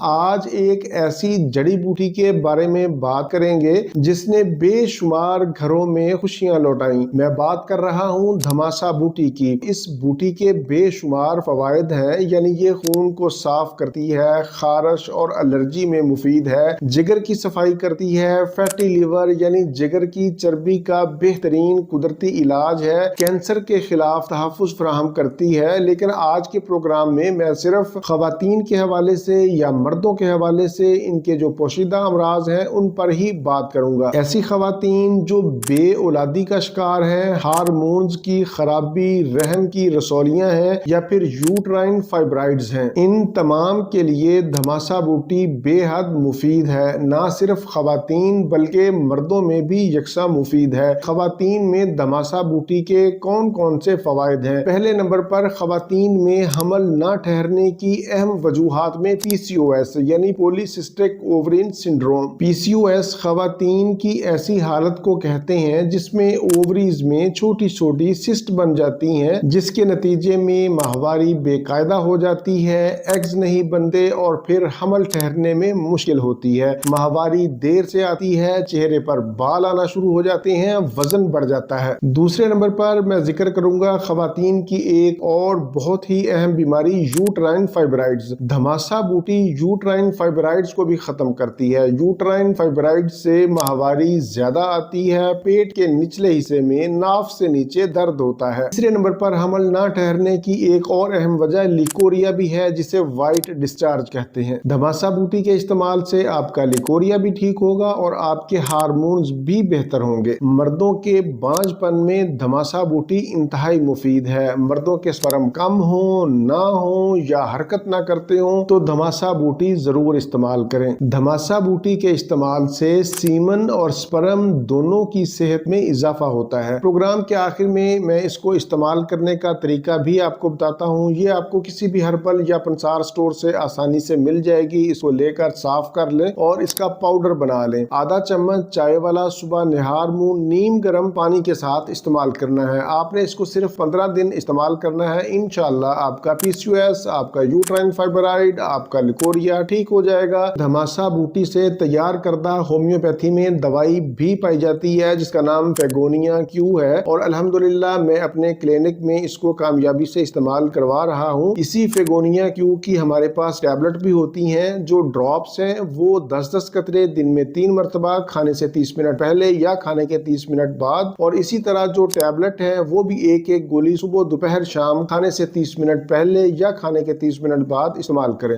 آج ایک ایسی جڑی بوٹی کے بارے میں بات کریں گے جس نے بے شمار گھروں میں خوشیاں لوٹائیں۔ میں بات کر رہا ہوں دھماسا بوٹی کی۔ اس بوٹی کے بے شمار فوائد ہیں، یعنی یہ خون کو صاف کرتی ہے، خارش اور الرجی میں مفید ہے، جگر کی صفائی کرتی ہے، فیٹی لیور یعنی جگر کی چربی کا بہترین قدرتی علاج ہے، کینسر کے خلاف تحفظ فراہم کرتی ہے۔ لیکن آج کے پروگرام میں صرف خواتین کے حوالے سے یا مردوں کے حوالے سے ان کے جو پوشیدہ امراض ہیں ان پر ہی بات کروں گا۔ ایسی خواتین جو بے اولادی کا شکار ہیں، ہارمونز کی خرابی، رحم کی رسولیاں ہیں یا پھر یوٹرائن فائبرائڈز ہیں، ان تمام کے لیے دھماسا بوٹی بے حد مفید ہے۔ نہ صرف خواتین بلکہ مردوں میں بھی یکساں مفید ہے۔ خواتین میں دھماسا بوٹی کے کون کون سے فوائد ہیں؟ پہلے نمبر پر خواتین میں حمل نہ ٹھہرنے کی اہم وجوہات میں PCOS یعنی پولی سسٹک اوورین سنڈروم۔ PCOS خواتین کی ایسی حالت کو کہتے ہیں جس میں اووریز میں چھوٹی چھوٹی سسٹ بن جاتی ہیں، جس کے نتیجے میں ماہواری بے قاعدہ ہو جاتی ہے، ایگز نہیں بنتے اور پھر حمل ٹھہرنے میں مشکل ہوتی ہے۔ ماہواری دیر سے آتی ہے، چہرے پر بال آنا شروع ہو جاتے ہیں، وزن بڑھ جاتا ہے۔ دوسرے نمبر پر میں ذکر کروں گا خواتین کی ایک اور بہت ہی اہم بیماری یوٹرائن فائبرائڈز۔ دھماسا بوٹی یوٹرائن فائبرائڈز کو بھی ختم کرتی ہے۔ یوٹرائن فائبرائڈز سے ماہواری زیادہ آتی ہے، پیٹ کے نچلے حصے میں ناف سے نیچے درد ہوتا ہے۔ تیسرے نمبر پر حمل نہ ٹھہرنے کی ایک اور اہم وجہ لیکوریا بھی ہے، جسے وائٹ ڈسچارج کہتے ہیں۔ دھماسا بوٹی کے استعمال سے آپ کا لیکوریا بھی ٹھیک ہوگا اور آپ کے ہارمونز بھی بہتر ہوں گے۔ مردوں کے بانجھ پن میں دھماسا بوٹی انتہائی مفید ہے۔ مردوں کے سپرم کم ہوں، نہ ہوں یا حرکت نہ کرتے ہوں تو دھماسا بوٹی ضرور استعمال کریں۔ دھماسا بوٹی کے استعمال سے سیمن اور سپرم دونوں کی صحت میں اضافہ ہوتا ہے۔ پروگرام کے آخر میں اس کو استعمال کرنے کا طریقہ بھی آپ کو بتاتا ہوں۔ یہ آپ کو کسی بھی ہربل یا پنسار سٹور سے آسانی سے مل جائے گی۔ اس کو لے کر صاف کر لیں اور اس کا پاؤڈر بنا لیں۔ آدھا چمچ چائے والا صبح نہار منہ نیم گرم پانی کے ساتھ استعمال کرنا ہے۔ آپ نے اس کو صرف 15 دن استعمال کرنا ہے۔ انشاءاللہ آپ کا PCOS، آپ کا یوٹرائن فائبرائڈ، آپ کا لیکوریا ٹھیک ہو جائے گا۔ دھماسا بوٹی سے تیار کردہ ہومیوپیتھی میں دوائی بھی پائی جاتی ہے جس کا نام فیگونیا کیو ہے، اور الحمدللہ میں اپنے کلینک میں اس کو کامیابی سے استعمال کروا رہا ہوں۔ اسی فیگونیا کیو کی ہمارے پاس ٹیبلٹ بھی ہوتی ہیں، جو ڈراپس ہیں وہ 10-10 قطرے دن میں 3 مرتبہ کھانے سے 30 منٹ پہلے یا کھانے کے 30 منٹ بعد، اور اسی طرح جو ٹیبلٹ ہے وہ بھی ایک ایک گولی صبح دوپہر شام کھانے سے 30 منٹ پہلے یا کھانے کے 30 منٹ بعد استعمال کریں۔